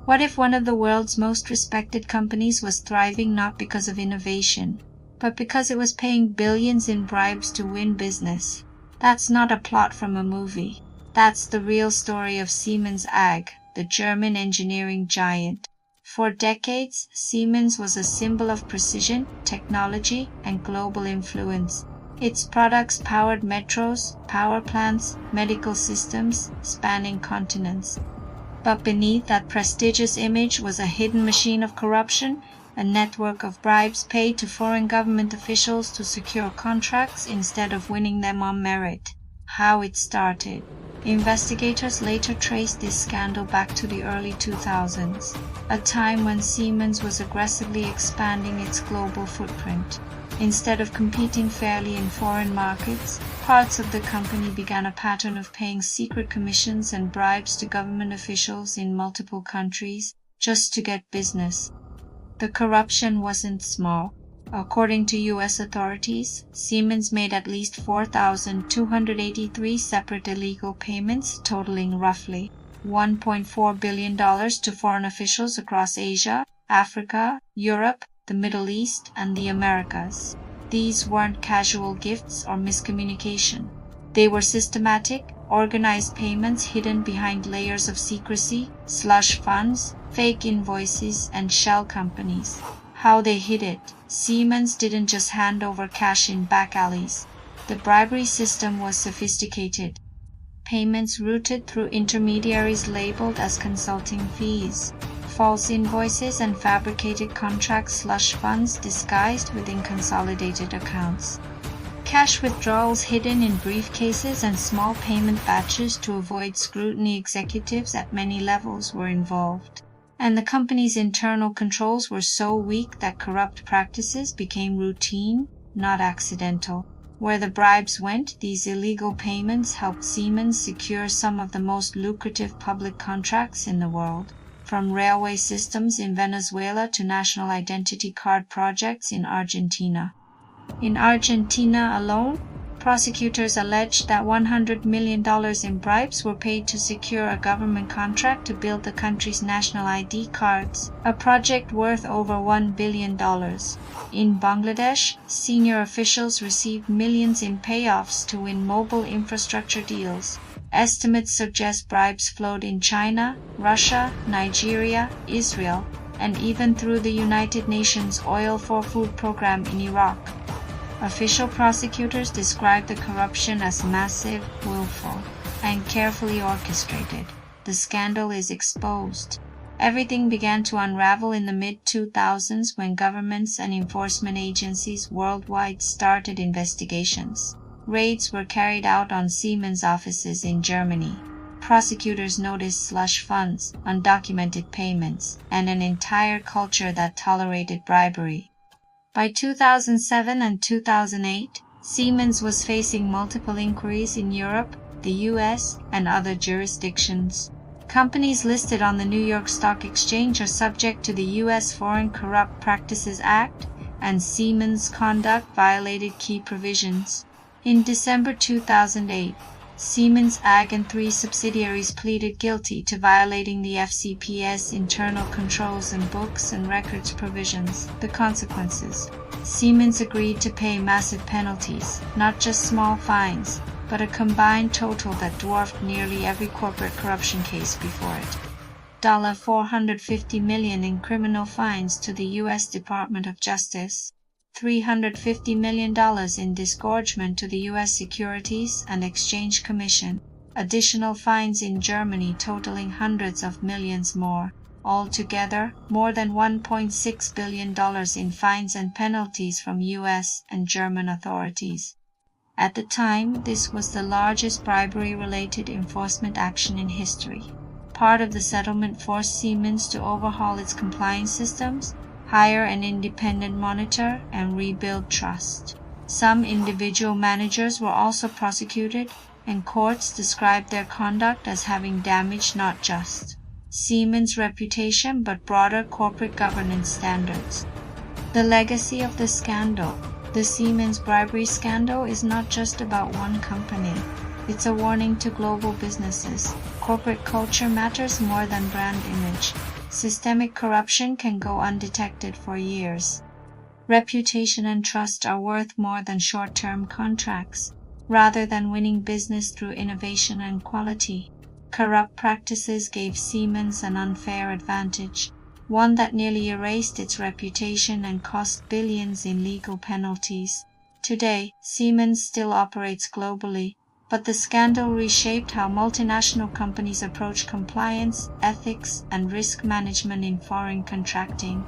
What if one of the world's most respected companies was thriving not because of innovation, but because it was paying billions in bribes to win business? That's not a plot from a movie. That's the real story of Siemens AG, the German engineering giant. For decades, Siemens was a symbol of precision, technology, and global influence. Its products powered metros, power plants, medical systems, spanning continents. But beneath that prestigious image was a hidden machine of corruption, a network of bribes paid to foreign government officials to secure contracts instead of winning them on merit. How it started. Investigators later traced this scandal back to the early 2000s, a time when Siemens was aggressively expanding its global footprint. Instead of competing fairly in foreign markets, parts of the company began a pattern of paying secret commissions and bribes to government officials in multiple countries just to get business. The corruption wasn't small. According to U.S. authorities, Siemens made at least 4,283 separate illegal payments totaling roughly $1.4 billion to foreign officials across Asia, Africa, Europe, the Middle East, and the Americas. These weren't casual gifts or miscommunication. They were systematic, organized payments hidden behind layers of secrecy, slush funds, fake invoices, and shell companies. How they hid it. Siemens didn't just hand over cash in back alleys. The bribery system was sophisticated. Payments routed through intermediaries labeled as consulting fees. False invoices and fabricated contracts, slush funds disguised within consolidated accounts. Cash withdrawals hidden in briefcases and small payment batches to avoid scrutiny. Executives at many levels were involved. And the company's internal controls were so weak that corrupt practices became routine, not accidental. Where the bribes went, these illegal payments helped Siemens secure some of the most lucrative public contracts in the world. From railway systems in Venezuela to national identity card projects in Argentina. In Argentina alone, prosecutors alleged that $100 million in bribes were paid to secure a government contract to build the country's national ID cards, a project worth over $1 billion. In Bangladesh, senior officials received millions in payoffs to win mobile infrastructure deals. Estimates suggest bribes flowed in China, Russia, Nigeria, Israel, and even through the United Nations Oil for Food program in Iraq. Official prosecutors described the corruption as massive, willful, and carefully orchestrated. The scandal is exposed. Everything began to unravel in the mid-2000s when governments and enforcement agencies worldwide started investigations. Raids were carried out on Siemens offices in Germany. Prosecutors noticed slush funds, undocumented payments, and an entire culture that tolerated bribery. By 2007 and 2008, Siemens was facing multiple inquiries in Europe, the US, and other jurisdictions. Companies listed on the New York Stock Exchange are subject to the U.S. Foreign Corrupt Practices Act, and Siemens' conduct violated key provisions. In December 2008, Siemens AG and 3 subsidiaries pleaded guilty to violating the FCPA's internal controls and books and records provisions. The consequences. Siemens agreed to pay massive penalties, not just small fines, but a combined total that dwarfed nearly every corporate corruption case before it. $450 million in criminal fines to the U.S. Department of Justice. $350 million in disgorgement to the U.S. Securities and Exchange Commission, additional fines in Germany totaling hundreds of millions more. Altogether, more than $1.6 billion in fines and penalties from U.S. and German authorities. At the time, this was the largest bribery-related enforcement action in history. Part of the settlement forced Siemens to overhaul its compliance systems, hire an independent monitor, and rebuild trust. Some individual managers were also prosecuted, and courts described their conduct as having damaged not just Siemens' reputation but broader corporate governance standards. The legacy of the scandal. The Siemens bribery scandal is not just about one company. It's a warning to global businesses, Corporate culture matters more than brand image. Systemic corruption can go undetected for years. Reputation and trust are worth more than short-term contracts, rather than winning business through innovation and quality. Corrupt practices gave Siemens an unfair advantage, one that nearly erased its reputation and cost billions in legal penalties. Today, Siemens still operates globally, but the scandal reshaped how multinational companies approach compliance, ethics, and risk management in foreign contracting.